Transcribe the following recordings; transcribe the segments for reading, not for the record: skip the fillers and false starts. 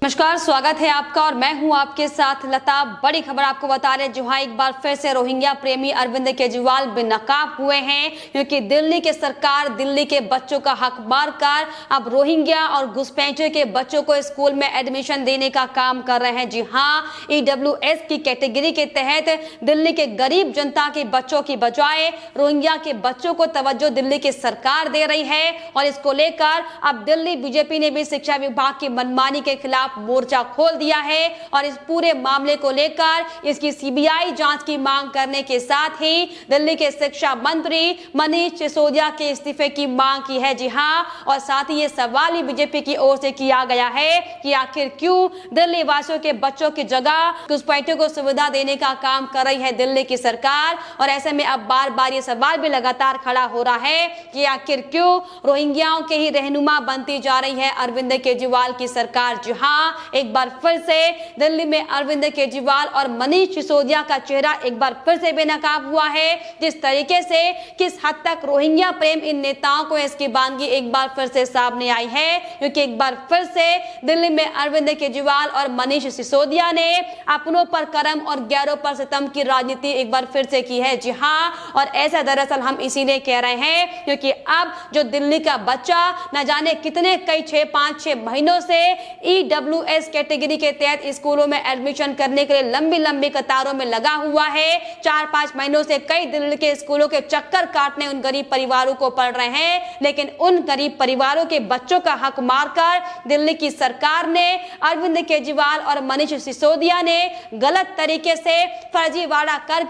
नमस्कार, स्वागत है आपका और मैं हूं आपके साथ लता। बड़ी खबर आपको बता रहे हैं, जहां एक बार फिर से रोहिंग्या प्रेमी अरविंद केजरीवाल बेनकाब हुए हैं, क्योंकि दिल्ली की सरकार दिल्ली के बच्चों का हक मारकर अब रोहिंग्या और घुसपैठियों के बच्चों को स्कूल में एडमिशन देने का काम कर रहे हैं। जी हां, EWS की कैटेगरी के तहत दिल्ली के गरीब जनता के बच्चों की बजाय रोहिंग्या के बच्चों को तवज्जो दिल्ली की सरकार दे रही है। और इसको लेकर अब दिल्ली बीजेपी ने भी शिक्षा विभाग की मनमानी के खिलाफ मोर्चा खोल दिया है और इस पूरे मामले को लेकर इसकी CBI जांच की मांग करने के साथ ही दिल्ली के शिक्षा मंत्री मनीष सिसोदिया के इस्तीफे की मांग की है। जी हां, और साथ ही ये सवाल ही बीजेपी की ओर से किया गया है कि आखिर क्यों दिल्ली वासियों के बच्चों की जगह घुसपैठियों को सुविधा देने का काम कर रही है दिल्ली की सरकार। और ऐसे में अब बार बार ये सवाल भी लगातार खड़ा हो रहा है कि आखिर क्यों रोहिंग्याओं के ही रहनुमा बनती जा रही है अरविंद केजरीवाल की सरकार। जी हां, एक बार फिर से दिल्ली में अरविंद केजरीवाल और मनीष सिसोदिया का चेहरा एक बार फिर से बेनकाब हुआ है। जिस तरीके से किस हद तक रोहिंग्या प्रेम इन नेताओं को इसकी बानगी एक बार फिर से सामने आई है, क्योंकि एक बार फिर से दिल्ली में अरविंद केजरीवाल और मनीष सिसोदिया ने अपनों पर करम और गैरों पर सितम की राजनीति एक बार फिर से की है। जी हां, और ऐसा दरअसल हम इसीलिए कह रहे हैं क्योंकि अब जो दिल्ली का बच्चा न जाने कितने कई 5-6 महीनों से EWS कैटेगरी के तहत स्कूलों में एडमिशन करने के लिए लंबी लंबी कतारों में लगा हुआ है। 4-5 महीनों से कई दिल्ली के स्कूलों के चक्कर काटने उन गरीब परिवारों को पड़ रहे हैं, लेकिन उन गरीब परिवारों के बच्चों का हक मारकर दिल्ली की सरकार ने अरविंद केजरीवाल और मनीष सिसोदिया ने गलत तरीके से फर्जीवाड़ा कर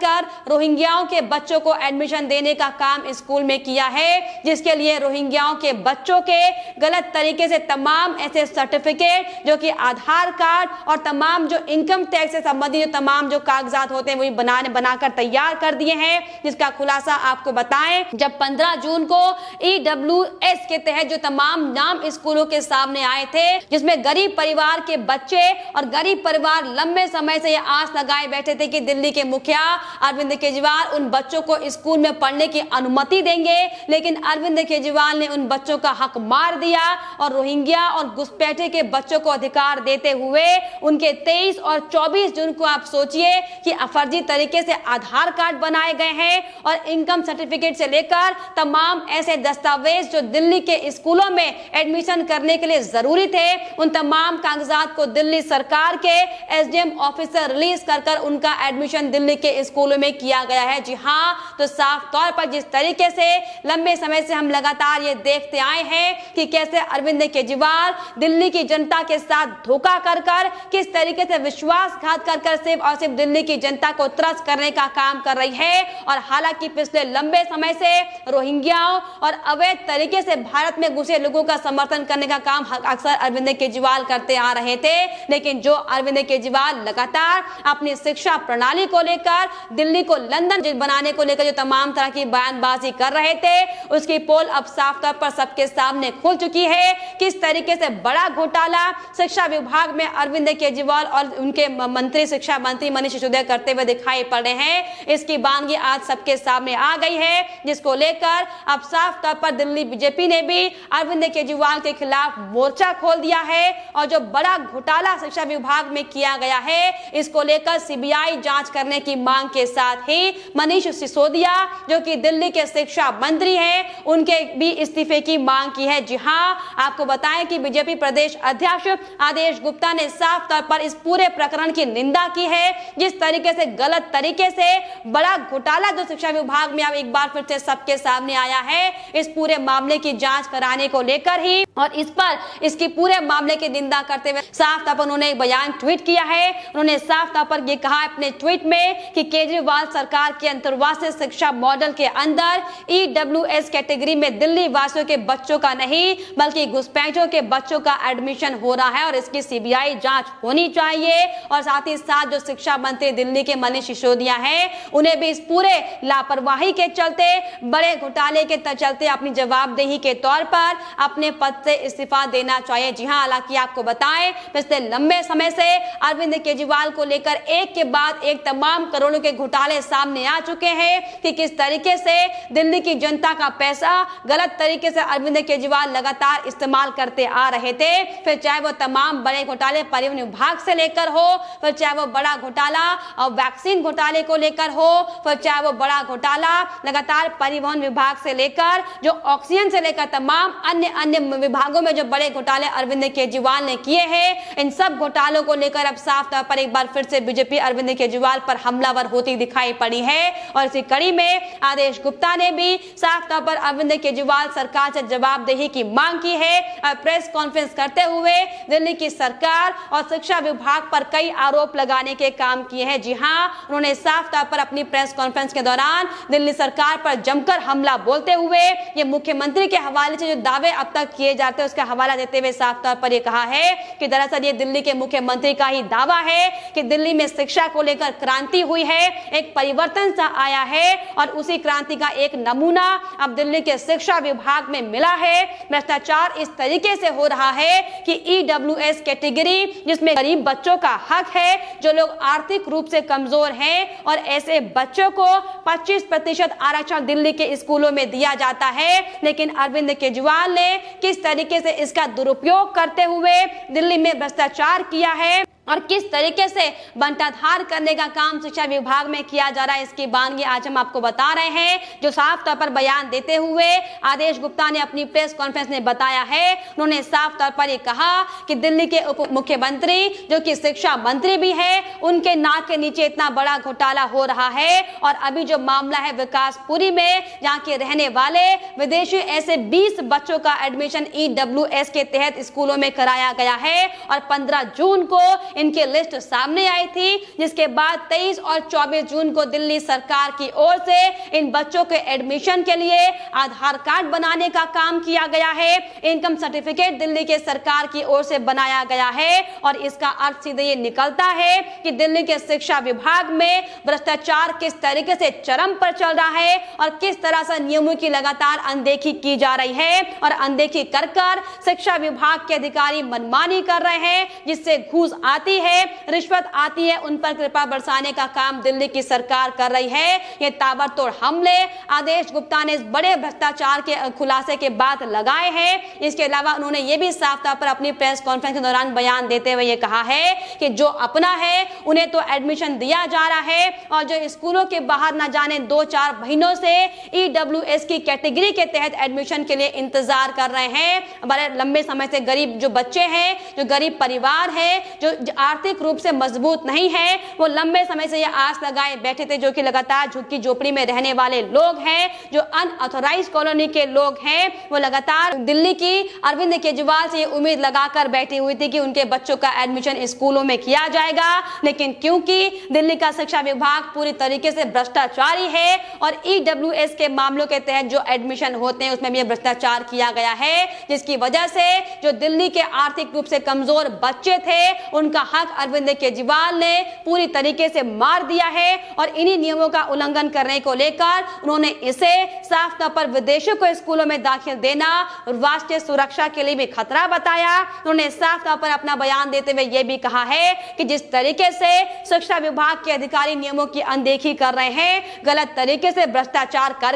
रोहिंग्याओं के बच्चों को एडमिशन देने का काम स्कूल में किया है, जिसके लिए रोहिंग्याओं के बच्चों के गलत तरीके से तमाम ऐसे सर्टिफिकेट जो कि आधार कार्ड और तमाम जो इनकम टैक्स से संबंधित जो तमाम जो कागजात होते हैं वही बनाकर तैयार कर दिए हैं। जिसका खुलासा आपको बताएं, जब 15 जून को EWS के तहत जो तमाम नाम स्कूलों के सामने आए थे, जिसमें गरीब परिवार के बच्चे और गरीब परिवार लंबे समय से यह आस लगाए बैठे थे कि दिल्ली के मुखिया अरविंद केजरीवाल उन बच्चों को स्कूल में पढ़ने की अनुमति देंगे, लेकिन अरविंद केजरीवाल ने उन बच्चों का हक मार दिया और रोहिंग्या और घुसपैठे के बच्चों को अधिकार देते हुए उनके 23 और 24 जून को आप सोचिए कि फर्जी तरीके से आधार कार्ड बनाए गए हैं और इनकम सर्टिफिकेट से लेकर तमाम ऐसे दस्तावेज जो दिल्ली के स्कूलों में एडमिशन करने के लिए जरूरी थे, उन तमाम कागजात को दिल्ली सरकार के SDM ऑफिसर रिलीज कर उनका एडमिशन दिल्ली के स्कूलों में किया गया है। जी हां, तो साफ तौर पर जिस तरीके से लंबे समय से हम लगातार ये देखते आए हैं कि कैसे अरविंद केजरीवाल दिल्ली की जनता के साथ धोखा कर किस तरीके से विश्वासघात कर सिर्फ और सिर्फ दिल्ली की जनता को त्रस्त करने का काम कर रही है। और हालांकि पिछले लंबे समय से रोहिंग्याओं और अवैध तरीके से भारत में घुसे लोगों का समर्थन करने का काम अक्सर अरविंद केजरीवाल करते आ रहे थे, लेकिन जो अरविंद केजरीवाल लगातार अपनी शिक्षा प्रणाली को लेकर दिल्ली को लंदन बनाने को लेकर जो तमाम तरह की बयानबाजी कर रहे थे, उसकी पोल अब साफ तौर पर सबके सामने खुल चुकी है। किस तरीके से बड़ा घोटाला शिक्षा विभाग में अरविंद केजरीवाल और उनके मंत्री शिक्षा मंत्री मनीष सिसोदिया करते हुए दिखाई पड़ रहे हैं, इसकी बानगी आज सबके सामने आ गई है, जिसको लेकर अब साफ तौर पर दिल्ली बीजेपी ने भी अरविंद केजरीवाल के खिलाफ मोर्चा खोल दिया है। और जो बड़ा घोटाला शिक्षा विभाग में किया गया है, इसको लेकर CBI जांच करने की मांग के साथ ही मनीष सिसोदिया जो कि दिल्ली के शिक्षा मंत्री हैं, उनके भी इस्तीफे की मांग की है। जी हां, आपको बताएं कि बीजेपी प्रदेश अध्यक्ष आदेश गुप्ता ने साफ तौर पर इस पूरे प्रकरण की निंदा की है। जिस तरीके से गलत तरीके से बड़ा घोटाला जो शिक्षा विभाग में अब एक बार फिर से सबके सामने आया है, इस पूरे मामले की जांच कराने को लेकर ही और इस पर इसकी पूरे मामले की निंदा करते हुए साफ तौर पर उन्होंने एक बयान ट्वीट किया है। उन्होंने साफ तौर पर यह कहा अपने ट्वीट में कि केजरीवाल सरकार के अंतर्वासित शिक्षा मॉडल के अंदर EWS कैटेगरी में दिल्ली वासियों के बच्चों का नहीं बल्कि घुसपैठियों के बच्चों का एडमिशन हो रहा है और इसकी CBI जांच होनी चाहिए। और साथ ही साथ जो शिक्षा मंत्री दिल्ली के मनीष सिसोदिया हैं, उन्हें भी इस पूरे लापरवाही के चलते, बड़े घोटाले के चलते अपनी जवाबदेही के तौर पर अपने पद से इस्तीफा देना चाहिए। जी हां, हालांकि आपको बताएं पिछले लंबे समय से अरविंद केजरीवाल को लेकर एक के बाद एक तमाम करोड़ों के घोटाले सामने आ चुके हैं कि किस तरीके से दिल्ली की जनता का पैसा गलत तरीके से अरविंद केजरीवाल लगातार इस्तेमाल करते आ रहे थे। फिर चाहे वो तमाम तमाम बड़े घोटाले परिवहन विभाग से लेकर हो, फिर चाहे वो बड़ा घोटाला और वैक्सीन घोटाले को लेकर हो, फिर चाहे वो बड़ा घोटाला लगातार परिवहन विभाग से लेकर जो ऑक्सीजन से लेकर तमाम अन्य विभागों में जो बड़े घोटाले अरविंद केजरीवाल ने किए हैं, इन सब घोटालों को लेकर अब साफ तौर पर एक बार फिर से बीजेपी अरविंद केजरीवाल पर हमलावर होती दिखाई पड़ी है। और इसी कड़ी में आदेश गुप्ता ने भी साफ तौर पर अरविंद केजरीवाल सरकार से जवाबदेही की मांग की है और प्रेस कॉन्फ्रेंस करते हुए दिल्ली की सरकार और शिक्षा विभाग पर कई आरोप लगाने के काम किए हैं। जी हां, उन्होंने साफ तौर पर अपनी प्रेस कॉन्फ्रेंस के दौरान दिल्ली सरकार पर जमकर हमला बोलते हुए ये मुख्यमंत्री के हवाले से जो दावे अब तक किए जाते हैं उसका हवाला देते हुए साफ तौर पर ये कहा है कि दरअसल ये दिल्ली के मुख्यमंत्री का ही दावा है कि दिल्ली में शिक्षा को लेकर क्रांति हुई है, एक परिवर्तन सा आया है और उसी क्रांति का एक नमूना अब दिल्ली के शिक्षा विभाग में मिला है। भ्रष्टाचार इस तरीके से हो रहा है कि ईडब्ल्यूएस कैटेगरी जिसमें गरीब बच्चों का हक है, जो लोग आर्थिक रूप से कमजोर हैं और ऐसे बच्चों को 25% आरक्षण दिल्ली के स्कूलों में दिया जाता है, लेकिन अरविंद केजरीवाल ने किस तरीके से इसका दुरुपयोग करते हुए दिल्ली में भ्रष्टाचार किया है और किस तरीके से बंटाधार करने का काम शिक्षा विभाग में किया जा रहा है, इसकी बानगी आज हम आपको बता रहे हैं। जो साफ तौर पर बयान देते हुए आदेश गुप्ता ने अपनी प्रेस कॉन्फ्रेंस में बताया है, उन्होंने साफ तौर पर ये कहा कि दिल्ली के उप मुख्यमंत्री जो कि शिक्षा मंत्री भी है, उनके नाक के नीचे इतना बड़ा घोटाला हो रहा है। और अभी जो मामला है विकासपुरी में, जहाँ के रहने वाले विदेशी ऐसे 20 बच्चों का एडमिशन ईडब्ल्यूएस के तहत स्कूलों में कराया गया है और 15 जून को इनकी लिस्ट सामने आई थी, जिसके बाद 23 और 24 जून को दिल्ली सरकार की ओर से इन बच्चों के एडमिशन के लिए आधार कार्ड बनाने का काम किया गया है, इनकम सर्टिफिकेट दिल्ली के सरकार की ओर से बनाया गया है। और इसका अर्थ सीधे ये निकलता है कि दिल्ली के शिक्षा विभाग में भ्रष्टाचार किस तरीके से चरम पर चल रहा है और किस तरह से नियमों की लगातार अनदेखी की जा रही है और अनदेखी कर शिक्षा विभाग के अधिकारी मनमानी कर रहे हैं, जिससे घूस आती है, रिश्वत आती है, उन पर कृपा बरसाने का काम दिल्ली की सरकार कर रही है। ये ताबड़तोड़ हमले आदेश गुप्ता ने इस बड़े भ्रष्टाचार के खुलासे के बाद लगाए हैं। इसके अलावा उन्होंने ये भी साफ तौर पर अपनी प्रेस कॉन्फ्रेंस के दौरान बयान देते हुए ये कहा है कि जो अपना है उन्हें तो एडमिशन दिया जा रहा है और जो स्कूलों के बाहर न जाने 2-4 महीनों से ईडब्ल्यूएस की कैटेगरी के तहत एडमिशन के लिए इंतजार कर रहे हैं, बड़े लंबे समय से गरीब जो बच्चे हैं, जो गरीब परिवार है, जो आर्थिक रूप से मजबूत नहीं है, वो लंबे समय से ये आस लगाए बैठे थे, जो कि लगातार झुग्गी झोपड़ी में रहने वाले लोग हैं, जो अनऑथोराइज्ड कॉलोनी के लोग हैं, वो लगातार दिल्ली की अरविंद केजरीवाल से ये उम्मीद लगाकर बैठी हुई थी कि उनके बच्चों का एडमिशन स्कूलों में किया जाएगा। लेकिन क्योंकि दिल्ली का शिक्षा विभाग पूरी तरीके से भ्रष्टाचारी है और ईडब्ल्यूएस के मामलों के तहत जो एडमिशन होते हैं उसमें भी भ्रष्टाचार किया गया है, जिसकी वजह से जो दिल्ली के आर्थिक रूप से कमजोर बच्चे थे उनका हक अरविंद केजरीवाल ने पूरी तरीके से मार दिया है। और इन्हीं नियमों का उल्लंघन करने को लेकर उन्होंने इसे साफ तौर पर विदेशियों को स्कूलों में दाखिल देना राष्ट्रीय सुरक्षा के लिए भी खतरा बताया। उन्होंने साफ तौर पर अपना बयान देते हुए यह भी कहा है कि जिस तरीके से शिक्षा विभाग के अधिकारी नियमों की अनदेखी कर रहे हैं, गलत तरीके से भ्रष्टाचार कर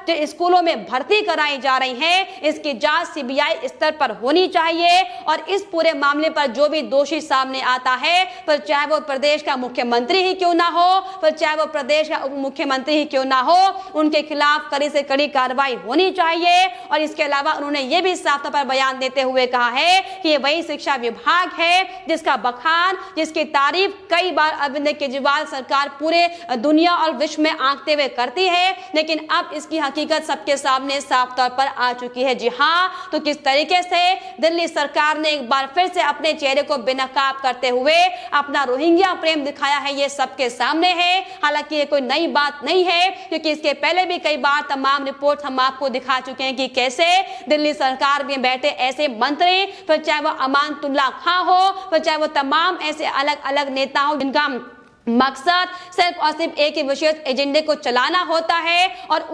जो स्कूलों में भर्ती कराई जा रही है, इसकी जांच सीबीआई स्तर पर होनी चाहिए। और इस पूरे मामले पर जो भी दोषी सामने आता है, फिर चाहे वो प्रदेश का मुख्यमंत्री ही क्यों ना हो, फिर चाहे वो प्रदेश का उप मुख्यमंत्री ही क्यों ना हो, उनके खिलाफ कड़ी से कड़ी कार्रवाई होनी चाहिए। और इसके अलावा उन्होंने ये भी साफ तौर पर बयान देते हुए कहा है कि ये वही शिक्षा विभाग है जिसका बखान, जिसकी तारीफ कई बार अरविंद केजरीवाल सरकार पूरे दुनिया और विश्व में आंकते हुए करती है, लेकिन अब इसकी हकीकत सबके सामने साफ तौर पर आ चुकी है। जी हाँ, तो किस तरीके से दिल्ली सरकार ने एक बार फिर से अपने चेहरे को बेनकाब करते हुए अपना रोहिंग्या प्रेम दिखाया है, ये सबके सामने है। हालांकि ये कोई नई बात नहीं है, क्योंकि इसके पहले भी कई बार तमाम रिपोर्ट हम आपको दिखा चुके हैं कि कैसे दिल्ली सरकार में बैठे ऐसे मंत्री, फिर चाहे वो अमानतुल्ला खां हो, फिर चाहे वो तमाम ऐसे अलग अलग नेता हो जिनका मकसद सिर्फ और सिर्फ एक ही विशेष एजेंडे को चलाना होता है और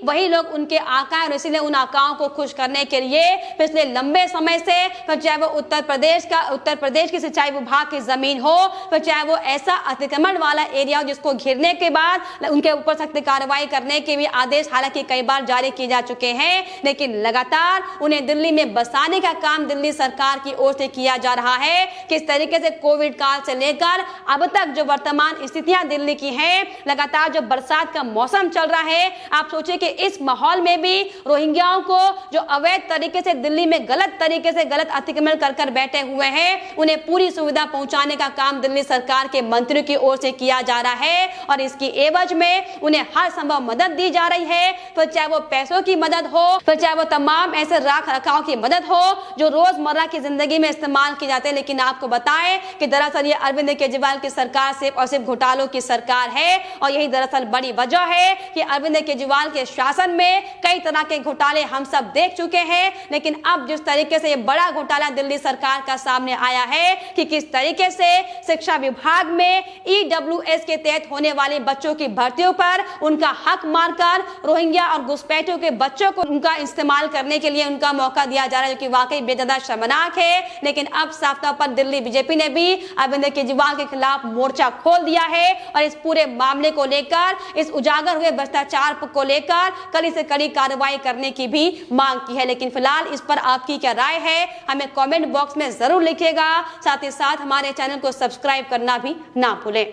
वही लोग उनके आका हैं और इसीलिए उन आकाओं को खुश करने के लिए पिछले लंबे समय से, फिर चाहे वो उत्तर प्रदेश की सिंचाई विभाग की जमीन हो, फिर चाहे वो ऐसा अतिक्रमण वाला एरिया हो जिसको घेरने के बाद उनके ऊपर सख्त कार्रवाई करने के भी आदेश हालांकि कई बार जारी किए जा चुके हैं, लेकिन लगातार उन्हें दिल्ली में बसाने का काम दिल्ली सरकार की ओर से किया जा रहा है। किस तरीके से कोविड काल से लेकर अब तक जो वर्तमान स्थितियां दिल्ली की हैं, लगातार जो बरसात का मौसम चल रहा है, आप सोचिए कि इस माहौल में भी रोहिंग्याओं को जो अवैध तरीके से दिल्ली में गलत तरीके से गलत अतिक्रमण कर बैठे हुए हैं, उन्हें पूरी सुविधा पहुंचाने का काम दिल्ली सरकार के मंत्रियों की ओर से किया जा रहा है और इसकी एवज में उन्हें हर संभव मदद दी जा रही है, फिर चाहे वो पैसों की मदद हो, फिर चाहे वो तमाम ऐसे राख रखाव की मदद हो जो रोजमर्रा की जिंदगी में इस्तेमाल की जाते हैं। लेकिन आपको बताएं कि दरअसल ये अरविंद केजरीवाल की सरकार सिर्फ और सिर्फ घोटालों की सरकार है और यही दरअसल बड़ी वजह है कि अरविंद केजरीवाल के शासन में कई तरह के घोटाले हम सब देख चुके हैं। लेकिन अब जिस तरीके से ये बड़ा घोटाला दिल्ली सरकार का सामने आया है कि किस तरीके से शिक्षा विभाग में EWS के तहत होने वाले बच्चों की भर्तियों पर उनका हक मारकर रोहिंग्या और घुसपैठियों के बच्चों को उनका इस्तेमाल करने के लिए उनका मौका दिया जा रहा है, जो कि वाकई बेहद शर्मनाक है। लेकिन अब साफ तौर पर दिल्ली बीजेपी ने भी अरविंद केजरीवाल के खिलाफ मोर्चा खोल दिया है और इस पूरे मामले को लेकर, इस उजागर हुए भ्रष्टाचार को लेकर कड़ी से कड़ी कार्रवाई करने की भी मांग की है। लेकिन फिलहाल इस पर आपकी क्या राय है, हमें कमेंट बॉक्स में जरूर लिखिएगा। साथ ही साथ हमारे चैनल को सब्सक्राइब करना भी ना भूलें।